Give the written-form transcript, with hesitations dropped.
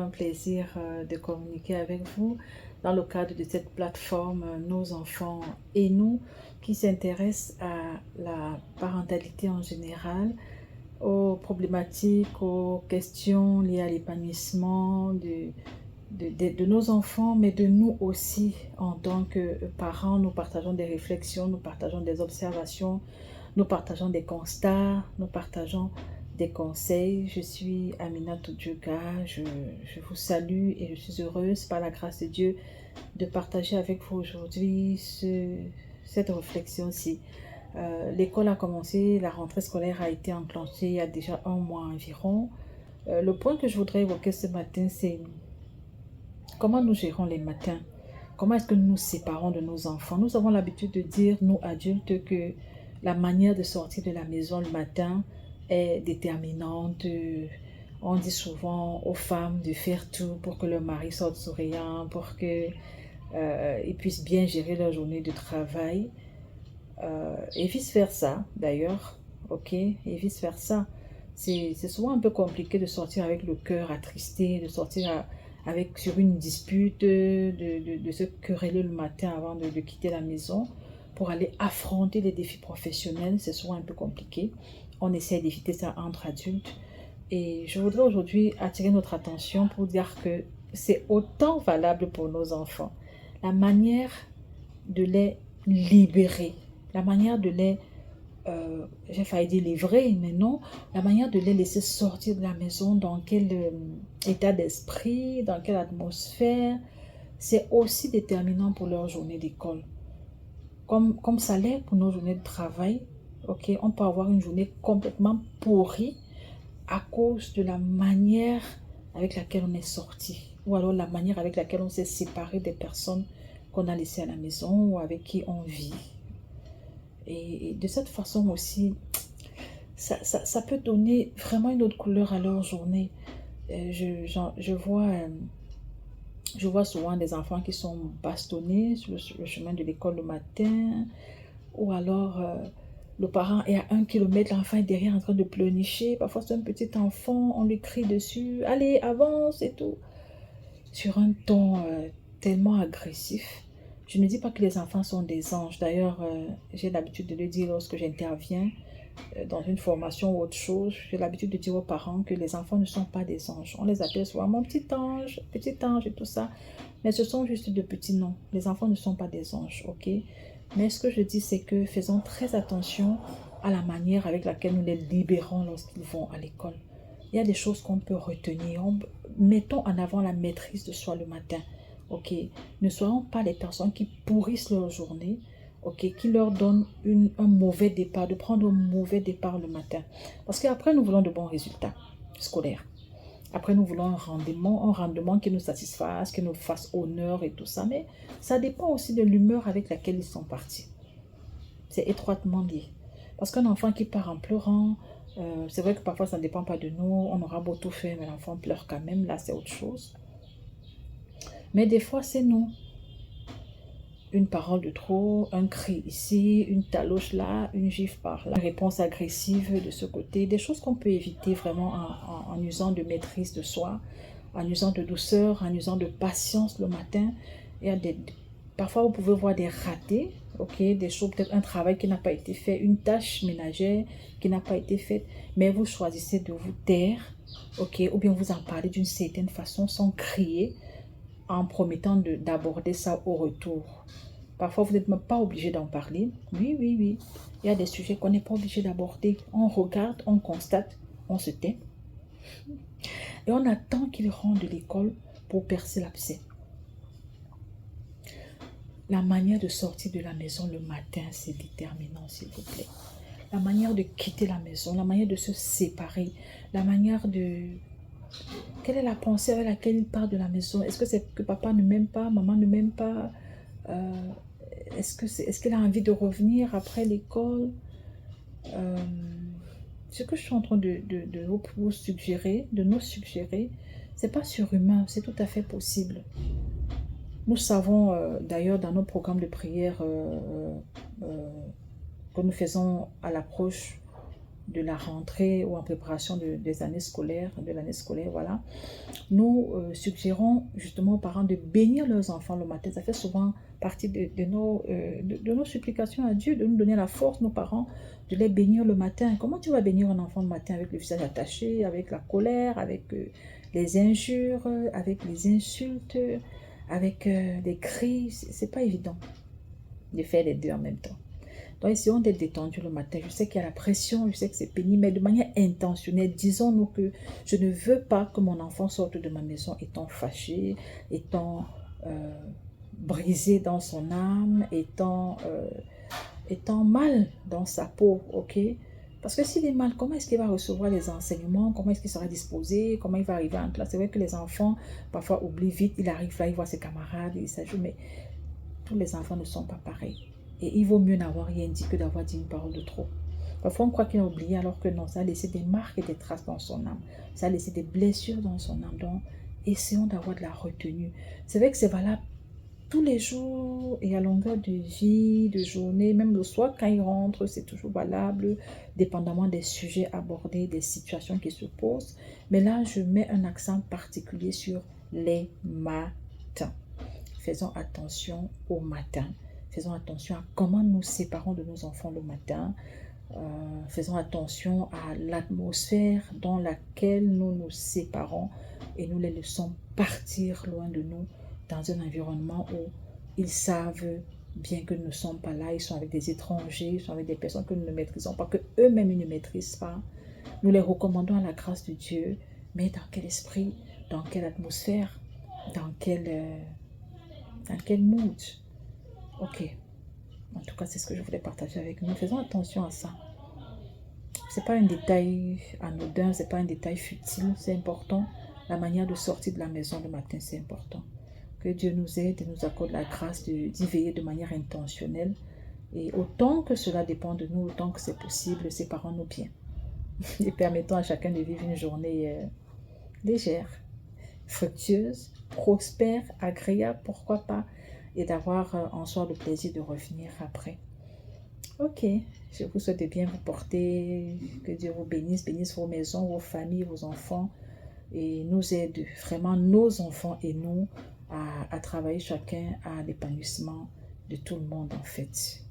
un plaisir de communiquer avec vous dans le cadre de cette plateforme Nos enfants et nous qui s'intéresse à la parentalité en général, aux problématiques, aux questions liées à l'épanouissement de nos enfants, mais de nous aussi en tant que parents. Nous partageons des réflexions, nous partageons des observations, nous partageons des constats, nous partageons des conseils. Je suis Amina Toudjouga, je vous salue et je suis heureuse par la grâce de Dieu de partager avec vous aujourd'hui cette réflexion-ci. L'école a commencé, la rentrée scolaire a été enclenchée il y a déjà un mois environ. Le point que je voudrais évoquer ce matin, c'est comment nous gérons les matins. Comment est-ce que nous nous séparons de nos enfants? Nous avons l'habitude de dire, nous adultes, que la manière de sortir de la maison le matin est déterminante. On dit souvent aux femmes de faire tout pour que leur mari sorte souriant, pour qu'ils puissent bien gérer leur journée de travail. Et vice-versa, d'ailleurs. Ok? Et vice-versa. C'est souvent un peu compliqué de sortir avec le cœur attristé, de sortir sur une dispute, de se quereller le matin avant de quitter la maison pour aller affronter les défis professionnels. C'est souvent un peu compliqué. On essaie d'éviter ça entre adultes. Et je voudrais aujourd'hui attirer notre attention pour dire que c'est autant valable pour nos enfants. La manière de les libérer, la manière de les j'ai failli dire livrer, mais non, la manière de les laisser sortir de la maison, dans quel état d'esprit, dans quelle atmosphère, c'est aussi déterminant pour leur journée d'école. Comme ça l'est pour nos journées de travail, ok, on peut avoir une journée complètement pourrie à cause de la manière avec laquelle on est sorti, ou alors la manière avec laquelle on s'est séparé des personnes qu'on a laissées à la maison ou avec qui on vit. Et de cette façon aussi, ça peut donner vraiment une autre couleur à leur journée. Je vois souvent des enfants qui sont bastonnés sur le chemin de l'école le matin, ou alors le parent est à 1 kilomètre, l'enfant est derrière en train de pleurnicher. Parfois c'est un petit enfant, on lui crie dessus, allez, avance et tout, sur un ton tellement agressif. Je ne dis pas que les enfants sont des anges. D'ailleurs, j'ai l'habitude de le dire lorsque j'interviens dans une formation ou autre chose. J'ai l'habitude de dire aux parents que les enfants ne sont pas des anges. On les appelle souvent mon petit ange et tout ça. Mais ce sont juste de petits noms. Les enfants ne sont pas des anges, ok? Mais ce que je dis, c'est que faisons très attention à la manière avec laquelle nous les libérons lorsqu'ils vont à l'école. Il y a des choses qu'on peut retenir. Mettons en avant la maîtrise de soi le matin. Ok, ne soyons pas les personnes qui pourrissent leur journée, ok, qui leur donnent un mauvais départ, de prendre un mauvais départ le matin. Parce qu'après, nous voulons de bons résultats scolaires. Après, nous voulons un rendement qui nous satisfasse, qui nous fasse honneur et tout ça. Mais ça dépend aussi de l'humeur avec laquelle ils sont partis. C'est étroitement lié. Parce qu'un enfant qui part en pleurant, c'est vrai que parfois ça ne dépend pas de nous, on aura beau tout faire, mais l'enfant pleure quand même, là c'est autre chose. Mais des fois c'est nous. Une parole de trop, un cri ici, une taloche là, une gifle par là, une réponse agressive de ce côté, des choses qu'on peut éviter vraiment en usant de maîtrise de soi, en usant de douceur, en usant de patience le matin. Parfois vous pouvez voir des ratés, ok, des choses, peut-être un travail qui n'a pas été fait, une tâche ménagère qui n'a pas été faite, mais vous choisissez de vous taire, ok, ou bien vous en parlez d'une certaine façon sans crier, en promettant d'aborder ça au retour. Parfois, vous n'êtes même pas obligé d'en parler. Oui, oui, oui. Il y a des sujets qu'on n'est pas obligé d'aborder. On regarde, on constate, on se tait. Et on attend qu'ils rentrent de l'école pour percer l'abcès. La manière de sortir de la maison le matin, c'est déterminant, s'il vous plaît. La manière de quitter la maison, la manière de se séparer, la manière de... Quelle est la pensée avec laquelle il part de la maison? Est-ce que c'est que papa ne m'aime pas, maman ne m'aime pas? Est-ce qu'elle a envie de revenir après l'école? Ce que je suis en train de vous suggérer, de nous suggérer, c'est pas surhumain, c'est tout à fait possible. Nous savons d'ailleurs dans nos programmes de prière que nous faisons à l'approche de la rentrée ou en préparation des années scolaires, de l'année scolaire, voilà, nous suggérons justement aux parents de bénir leurs enfants le matin. Ça fait souvent partie de nos supplications à Dieu, de nous donner la force, nos parents, de les bénir le matin. Comment tu vas bénir un enfant le matin avec le visage attaché, avec la colère, avec les injures, avec les insultes, avec des cris? C'est pas évident de faire les deux en même temps. Donc, essayons d'être détendus le matin. Je sais qu'il y a la pression, je sais que c'est pénible, mais de manière intentionnelle, disons-nous que je ne veux pas que mon enfant sorte de ma maison étant fâché, étant brisé dans son âme, étant mal dans sa peau, ok? Parce que s'il est mal, comment est-ce qu'il va recevoir les enseignements? Comment est-ce qu'il sera disposé? Comment il va arriver en classe? C'est vrai que les enfants, parfois, oublient vite. Il arrive là, il voit ses camarades, il s'ajoute, mais tous les enfants ne sont pas pareils. Et il vaut mieux n'avoir rien dit que d'avoir dit une parole de trop. Parfois, on croit qu'il a oublié alors que non, ça a laissé des marques et des traces dans son âme. Ça a laissé des blessures dans son âme. Donc, essayons d'avoir de la retenue. C'est vrai que c'est valable tous les jours et à longueur de vie, de journée, même le soir quand il rentre, c'est toujours valable, dépendamment des sujets abordés, des situations qui se posent. Mais là, je mets un accent particulier sur les matins. Faisons attention au matin. Faisons attention à comment nous séparons de nos enfants le matin. Faisons attention à l'atmosphère dans laquelle nous nous séparons et nous les laissons partir loin de nous dans un environnement où ils savent bien que nous ne sommes pas là, ils sont avec des étrangers, ils sont avec des personnes que nous ne maîtrisons pas, que eux-mêmes ils ne maîtrisent pas. Nous les recommandons à la grâce de Dieu, mais dans quel esprit, dans quelle atmosphère, dans quel mood. Ok. En tout cas, c'est ce que je voulais partager avec nous. Faisons attention à ça. C'est pas un détail anodin, c'est pas un détail futile, c'est important. La manière de sortir de la maison le matin, c'est important. Que Dieu nous aide et nous accorde la grâce d'y veiller de manière intentionnelle. Et autant que cela dépend de nous, autant que c'est possible, séparons-nous bien. Et permettons à chacun de vivre une journée légère, fructueuse, prospère, agréable, pourquoi pas, et d'avoir en soi le plaisir de revenir après. Ok, je vous souhaite de bien vous porter, que Dieu vous bénisse, bénisse vos maisons, vos familles, vos enfants, et nous aide vraiment nos enfants et nous à travailler chacun à l'épanouissement de tout le monde en fait.